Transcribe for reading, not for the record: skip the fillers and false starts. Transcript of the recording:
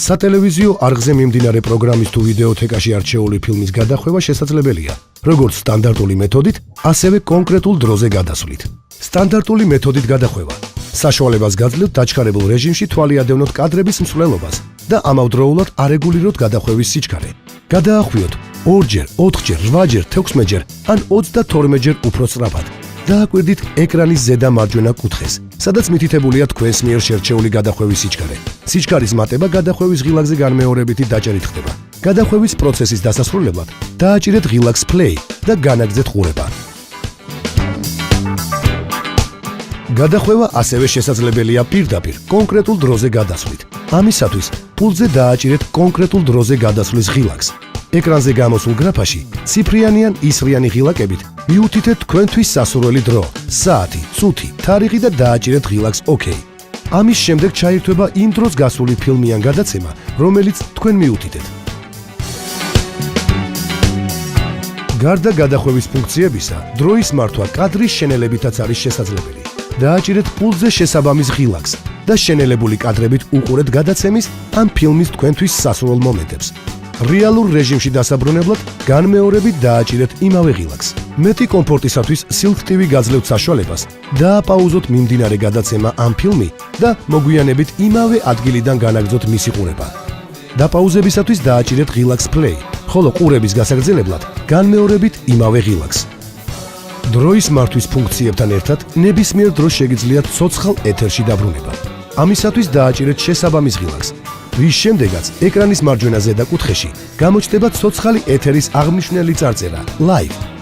სატელევიზიო არხზე მიმდინარე პროგრამის თუ ვიდეოთეკაში არჩეული ფილმის გადახვევა შესაძლებელია, როგორც სტანდარტული მეთოდით, ასევე კონკრეტულ დროზე გადასვლით. სტანდარტული მეთოდით გადახვევა საშუალებას გაძლევთ დაჩქარებულ რეჟიმში თვალიადევნოთ კადრების მსვლელობას და ამავდროულად არეგულიროთ გადახვევის სიჩქარე. გადაახვიოთ 2-ჯერ, 4-ჯერ, 8-ჯერ, 16-ჯერ ან 32-ჯერ უფრო სწრაფად. დააკვირდით ეკრანის ზედა მარჯვენა კუთხეს, სადაც მითითებულია თქვენს მიერ შერჩეული გადახვევის სიჩქარე. სიჩქარის მატება გადახვევის ღილაკზე განმეორებითი დაჭერით ხდება. გადახვევის პროცესის დასასრულებლად დააჭირეთ ღილაკს play და განაგრძეთ ყურება. გადახვევა ასევე შესაძლებელია პირდაპირ კონკრეტულ დროზე გადასვლით. ამისათვის პულტზე დააჭირეთ კონკრეტულ დროზე გადასვლის ღილაკს. ეკრანზე გამოსულ გრაფაში ციფრიანი ან ისრიანი ღილაკებით მიუთითეთ თქვენთვის სასურველი დრო, საათი, წუთი, თარიღი და დააჭირეთ ღილაკს OK. ამის შემდეგ ჩაირთვება იმ დროს გასული ფილმი ან გადაცემა, რომელიც თქვენ მიუთითეთ. გარდა გადახვევის ფუნქციებისა, დროის მართვა კადრის შენელებითაც არის შესაძლებელი. დააჭირეთ პულტზე შესაბამის ღილაკს და შენელებული კადრებით უყურეთ გადაცემის ან ფილმის თქვენთვის სასურველ მომენტებს. რეალურ რეჟიმში დასაბრუნებლად განმეორებით დააჭირეთ იმავე ღილაკს. მეტი კომფორტისათვის Silk TV გაძლევთ საშუალებას დააპაუზოთ მიმდინარე გადაცემა ან ფილმი და მოგვიანებით იმავე ადგილიდან განაგრძოთ მისი ყურება. დაპაუზებისათვის დააჭირეთ ღილაკს play, ხოლო ყურების გასაგრძელებლად განმეორებით იმავე ღილაკს. დროის მართვის ფუნქციებთან ერთად ნებისმიერ დროს შეგიძლიათ ცოცხალ ეთერში დაბრუნება. ამისათვის დააჭირეთ შესაბამის ღილაკს, რის შემდეგაც ეკრანის მარჯვენა ზედა კუთხეში გამოჩნდება ცოცხალი ეთერის აღმნიშვნელი წარწერა live.